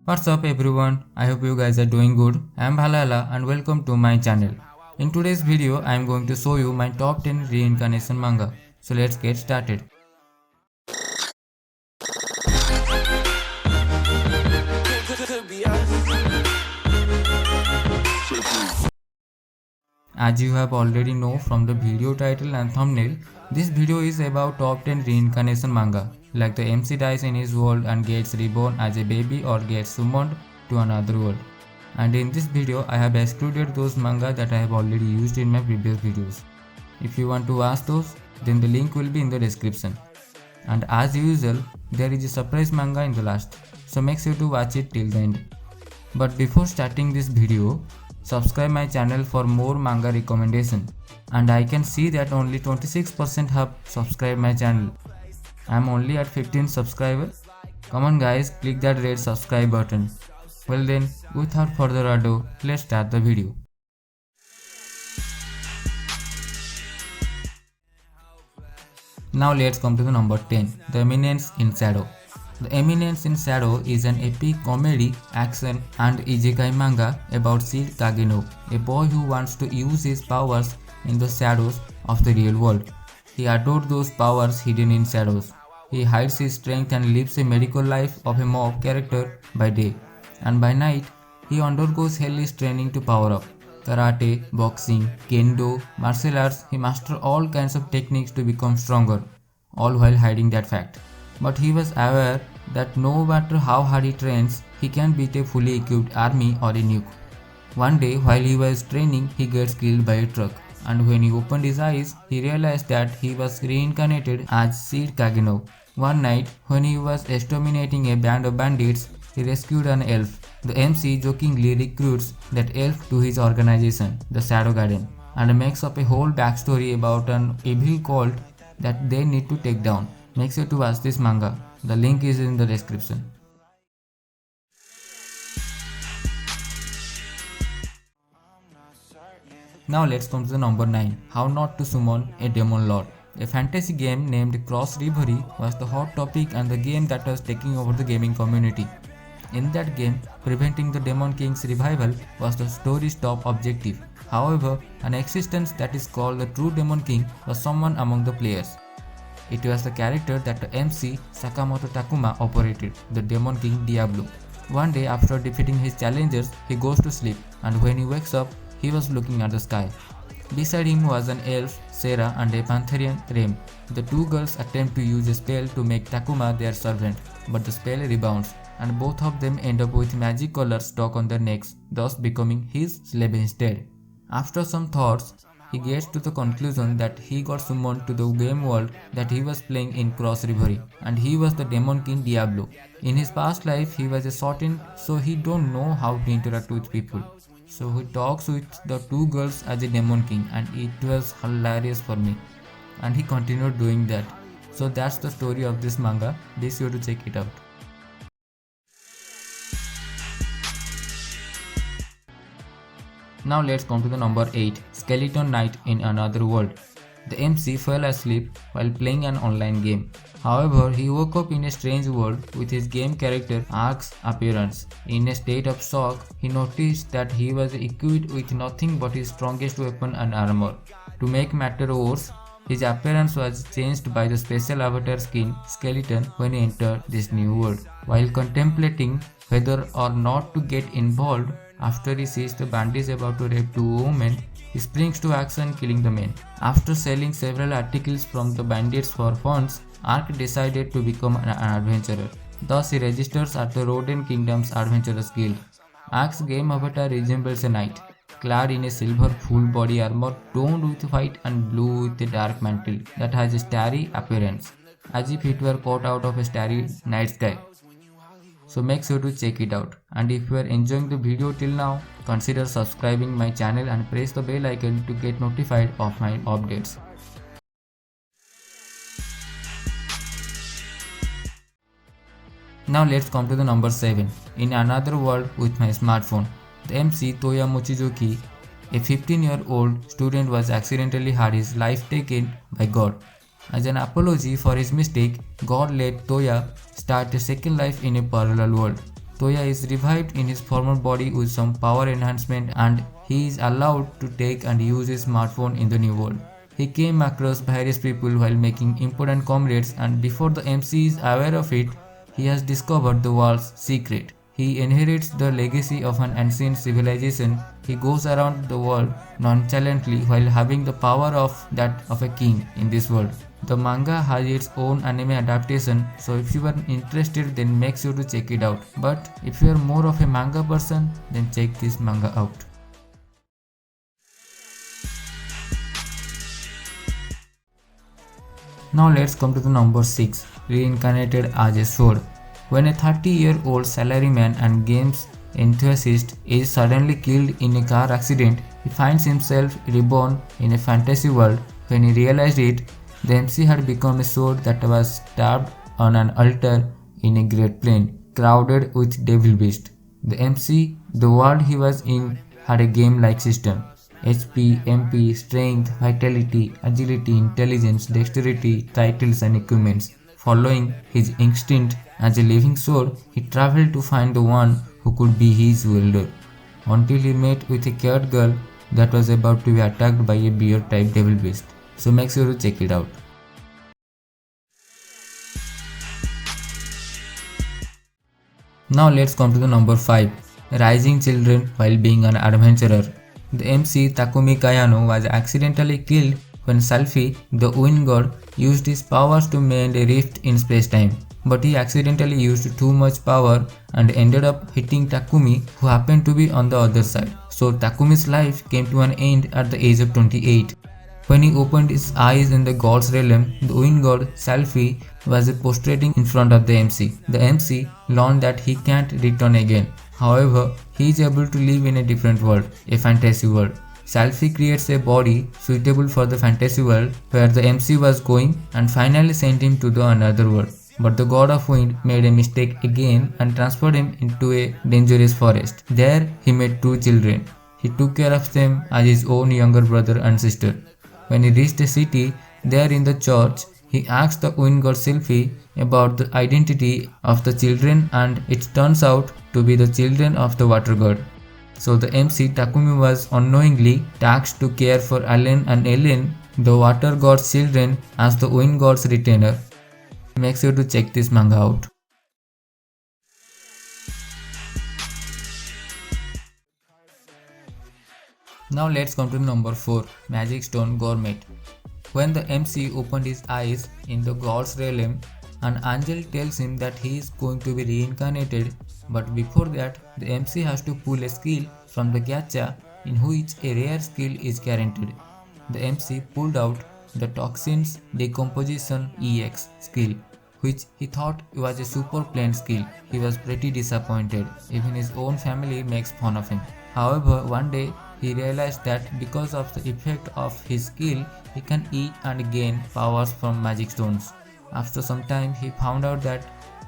What's up everyone? I hope you guys are doing good. I am Bhalala and welcome to my channel. In today's video, I am going to show you my top 10 reincarnation manga. So let's get started. As you have already know from the video title and thumbnail, this video is about top 10 reincarnation manga. Like the MC dies in his world and gets reborn as a baby or gets summoned to another world. And in this video, I have excluded those manga that I have already used in my previous videos. If you want to watch those, then the link will be in the description. And as usual, there is a surprise manga in the last, so make sure to watch it till the end. But before starting this video, subscribe my channel for more manga recommendation. And I can see that only 26% have subscribed my channel. I am only at 15 subscribers. Come on guys, click that red subscribe button. Well then, without further ado, let's start the video. Now let's come to the number 10, The Eminence in Shadow. The Eminence in Shadow is an epic comedy, action and isekai manga about Seed Kageno, a boy who wants to use his powers in the shadows of the real world. He adored those powers hidden in shadows. He hides his strength and lives a medical life of a mob character by day, and by night he undergoes hellish training to power up. Karate, boxing, kendo, martial arts, he masters all kinds of techniques to become stronger, all while hiding that fact. But he was aware that no matter how hard he trains, he can't beat a fully equipped army or a nuke. One day, while he was training, he gets killed by a truck, and when he opened his eyes, he realized that he was reincarnated as Seed Kageno. One night, when he was exterminating a band of bandits, he rescued an elf. The MC jokingly recruits that elf to his organization, the Shadow Garden, and makes up a whole backstory about an evil cult that they need to take down. Make sure to watch this manga. The link is in the description. Now let's come to the number 9, How Not to Summon a Demon Lord. A fantasy game named Cross Reverie was the hot topic and the game that was taking over the gaming community. In that game, preventing the Demon King's revival was the story's top objective. However, an existence that is called the True Demon King was someone among the players. It was the character that the MC Sakamoto Takuma operated, the Demon King Diablo. One day after defeating his challengers, he goes to sleep, and when he wakes up, he was looking at the sky. Beside him was an elf, Sarah, and a Pantherian, Rem. The two girls attempt to use a spell to make Takuma their servant, but the spell rebounds, and both of them end up with magic collars stuck on their necks, thus becoming his slave instead. After some thoughts, he gets to the conclusion that he got summoned to the game world that he was playing in Cross Reverie, and he was the Demon King Diablo. In his past life, he was a Sortin, so he don't know how to interact with people. So he talks with the two girls as a Demon King, and it was hilarious for me. And he continued doing that. So that's the story of this manga. Be sure to check it out. Now let's come to the number 8, Skeleton Knight in Another World. The MC fell asleep while playing an online game. However, he woke up in a strange world with his game character Ark's appearance. In a state of shock, he noticed that he was equipped with nothing but his strongest weapon and armor. To make matters worse, his appearance was changed by the special avatar skin Skeleton when he entered this new world. While contemplating whether or not to get involved, after he sees the bandits about to rape two women, he springs to action, killing the men. After selling several articles from the bandits for funds, Ark decided to become an adventurer. Thus, he registers at the Rodent Kingdom's Adventurers Guild. Ark's game avatar resembles a knight, clad in a silver full body armor toned with white and blue with a dark mantle that has a starry appearance, as if it were cut out of a starry night sky. So make sure to check it out, and if you are enjoying the video till now, consider subscribing my channel and press the bell icon to get notified of my updates. Now let's come to the number 7, In Another World with My Smartphone. The MC Toya Mochizuki, a 15-year-old student, was accidentally had his life taken by God. As an apology for his mistake, God let Toya start a second life in a parallel world. Toya is revived in his former body with some power enhancement and he is allowed to take and use his smartphone in the new world. He came across various people while making important comrades and before the MC is aware of it, he has discovered the world's secret. He inherits the legacy of an ancient civilization. He goes around the world nonchalantly while having the power of that of a king in this world. The manga has its own anime adaptation, so if you are interested then make sure to check it out. But if you are more of a manga person, then check this manga out. Now let's come to the number 6, reincarnated as a sword. When a 30-year-old salaryman and games enthusiast is suddenly killed in a car accident, he finds himself reborn in a fantasy world. When he realized it, the MC had become a sword that was stabbed on an altar in a great plain, crowded with devil beasts. The MC, the world he was in, had a game-like system. HP, MP, strength, vitality, agility, intelligence, dexterity, titles and equipments. Following his instinct as a living sword, he traveled to find the one who could be his wielder, until he met with a cat girl that was about to be attacked by a bear-type devil beast. So make sure to check it out. Now let's come to the number 5, Rising Children while being an adventurer. The MC Takumi Kayano was accidentally killed when Selphie, the wind god, used his powers to mend a rift in space-time. But he accidentally used too much power and ended up hitting Takumi, who happened to be on the other side. So Takumi's life came to an end at the age of 28. When he opened his eyes in the god's realm, the wind god Selphie was prostrating in front of the MC. The MC learned that he can't return again. However, he is able to live in a different world, a fantasy world. Selphie creates a body suitable for the fantasy world where the MC was going and finally sent him to the another world. But the god of wind made a mistake again and transferred him into a dangerous forest. There he met two children. He took care of them as his own younger brother and sister. When he reached the city, there in the church, he asked the wind god Selphie about the identity of the children and it turns out to be the children of the water god. So the MC Takumi was unknowingly tasked to care for Allen and Ellen, the water god's children, as the wind god's retainer. Make sure to check this manga out. Now let's come to number 4, Magic Stone Gourmet. When the MC opened his eyes in the god's realm, an angel tells him that he is going to be reincarnated, but before that, the MC has to pull a skill from the gacha in which a rare skill is guaranteed. The MC pulled out the Toxins Decomposition EX skill, which he thought was a super plain skill. He was pretty disappointed. Even his own family makes fun of him. However, one day he realized that because of the effect of his skill, he can eat and gain powers from magic stones. After some time, he found out that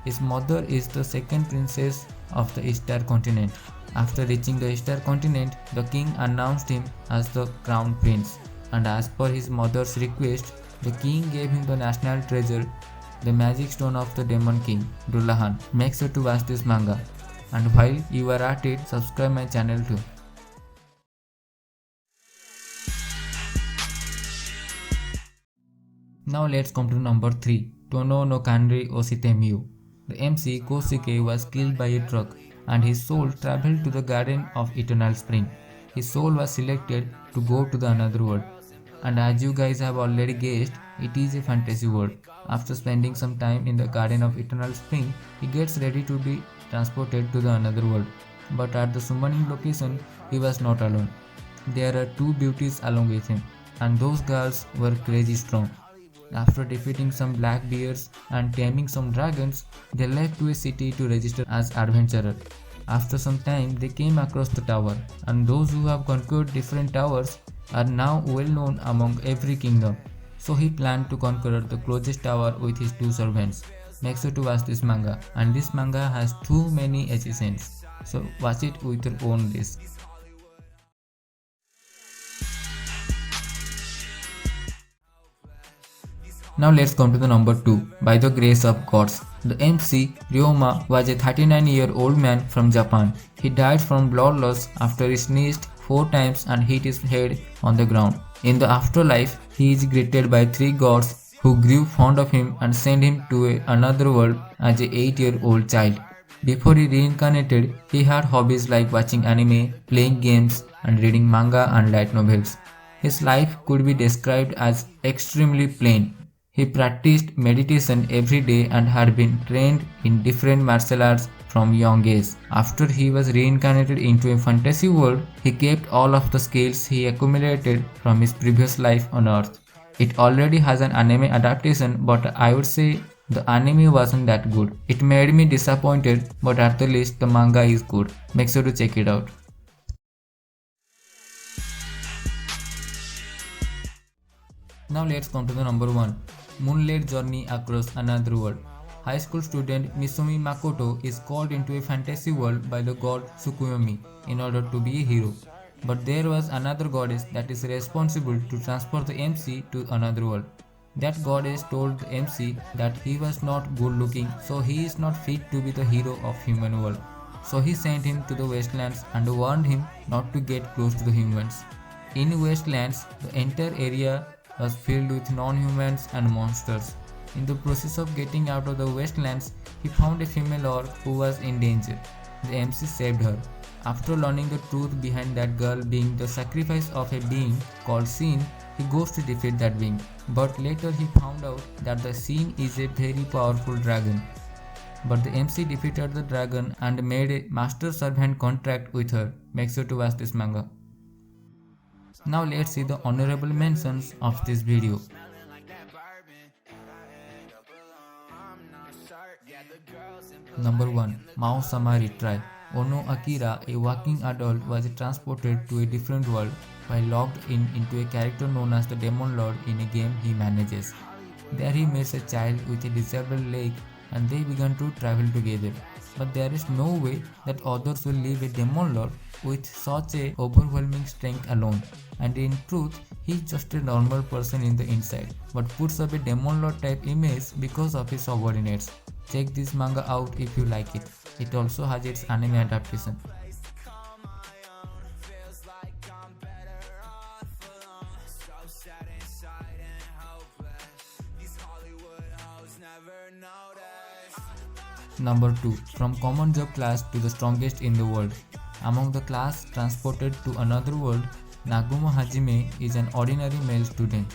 his mother is the second princess of the Easter continent. After reaching the Easter continent, the king announced him as the crown prince. And as per his mother's request, the king gave him the national treasure, the magic stone of the demon king, Dullahan. Make sure to watch this manga. And while you are at it, subscribe my channel too. Now let's come to number 3, Tono no Kanri Ositemiyu. The MC Kosuke was killed by a truck and his soul traveled to the Garden of Eternal Spring. His soul was selected to go to the another world. And as you guys have already guessed, it is a fantasy world. After spending some time in the Garden of Eternal Spring, he gets ready to be transported to the another world. But at the summoning location, he was not alone. There are two beauties along with him, and those girls were crazy strong. After defeating some black bears and taming some dragons, they left to a city to register as adventurers. After some time, they came across the tower, and those who have conquered different towers are now well known among every kingdom. So he planned to conquer the closest tower with his two servants. Make sure to watch this manga, and this manga has too many achievements. So watch it with your own risk. Now let's come to the number 2, By the Grace of Gods. The MC, Ryoma, was a 39-year-old man from Japan. He died from blood loss after he sneezed 4 times and hit his head on the ground. In the afterlife, he is greeted by 3 gods who grew fond of him and sent him to another world as a 8-year-old child. Before he reincarnated, he had hobbies like watching anime, playing games, and reading manga and light novels. His life could be described as extremely plain. He practiced meditation every day and had been trained in different martial arts from young age. After he was reincarnated into a fantasy world, he kept all of the skills he accumulated from his previous life on Earth. It already has an anime adaptation, but I would say the anime wasn't that good. It made me disappointed, but at the least the manga is good. Make sure to check it out. Now let's come to the number 1, Moonlight Journey Across Another World. High school student Misumi Makoto is called into a fantasy world by the god Tsukuyomi in order to be a hero. But there was another goddess that is responsible to transport the MC to another world. That goddess told the MC that he was not good looking, so he is not fit to be the hero of human world. So he sent him to the wastelands and warned him not to get close to the humans. In wastelands, the entire area was filled with non-humans and monsters. In the process of getting out of the wastelands, he found a female orc who was in danger. The MC saved her. After learning the truth behind that girl being the sacrifice of a being called Sin, he goes to defeat that being. But later he found out that the Sin is a very powerful dragon. But the MC defeated the dragon and made a master-servant contract with her. Make sure to watch this manga. Now let's see the honorable mentions of this video. Number 1, Mao-sama Retry. Ono Akira, a working adult, was transported to a different world while logged into a character known as the Demon Lord in a game he manages. There he meets a child with a disabled leg and they began to travel together. But there is no way that others will leave a Demon Lord with such a overwhelming strength alone. And in truth, he is just a normal person in the inside, but puts up a Demon Lord type image because of his subordinates. Check this manga out if you like it. It also has its anime adaptation. Number 2, From Common Job Class to the Strongest in the World. Among the class transported to another world, Nagumo Hajime is an ordinary male student.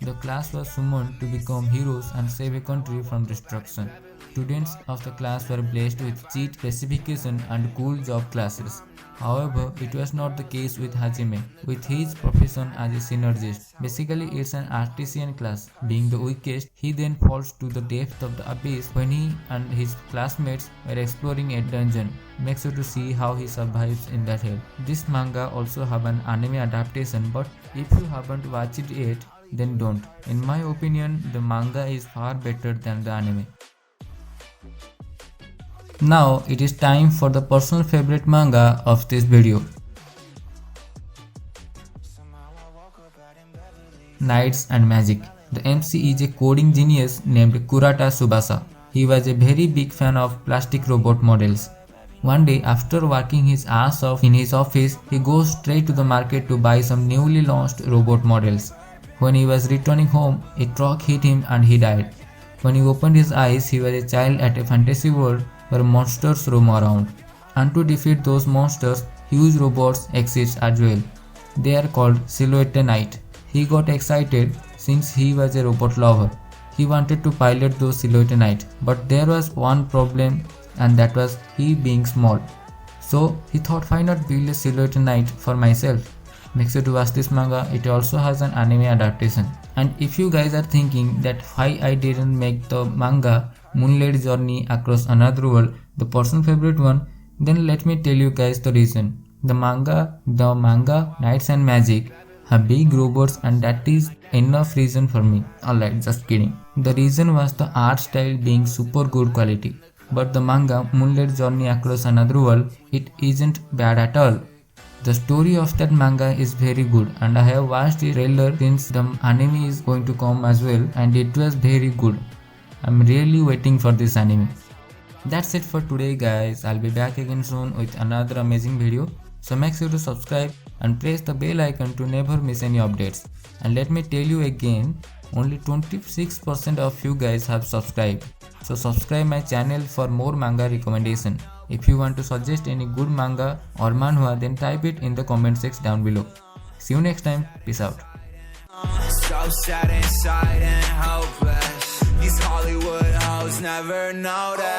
The class was summoned to become heroes and save a country from destruction. Students of the class were blessed with cheat specification and cool job classes. However, it was not the case with Hajime, with his profession as a synergist. Basically, it's an artisan class. Being the weakest, he then falls to the depth of the abyss when he and his classmates were exploring a dungeon. Make sure to see how he survives in that hell. This manga also have an anime adaptation, but if you haven't watched it yet, then don't. In my opinion, the manga is far better than the anime. Now it is time for the personal favorite manga of this video. Knights and Magic. The MC is a coding genius named Kurata Tsubasa. He was a very big fan of plastic robot models. One day, after working his ass off in his office, he goes straight to the market to buy some newly launched robot models. When he was returning home, a truck hit him and he died. When he opened his eyes, he was a child at a fantasy world where monsters roam around. And to defeat those monsters, huge robots exist as well. They are called Silhouette Knight. He got excited since he was a robot lover. He wanted to pilot those Silhouette Knight, but there was one problem, and that was he being small. So he thought, why not build a Silhouette Knight for myself? Make sure to watch this manga, it also has an anime adaptation. And if you guys are thinking that why I didn't make the manga Moonlight Journey Across Another World the personal favorite one, then let me tell you guys the reason. The manga Knights and Magic have big robots and that is enough reason for me. Alright, just kidding. The reason was the art style being super good quality. But the manga Moonlight Journey Across Another World, it isn't bad at all. The story of that manga is very good and I have watched the trailer since the anime is going to come as well and it was very good. I'm really waiting for this anime. That's it for today guys. I'll be back again soon with another amazing video. So make sure to subscribe and press the bell icon to never miss any updates. And let me tell you again, only 26% of you guys have subscribed. So subscribe my channel for more manga recommendation. If you want to suggest any good manga or manhwa, then type it in the comment section down below. See you next time. Peace out. So sad inside and hopeless. These Hollywood hoes never know that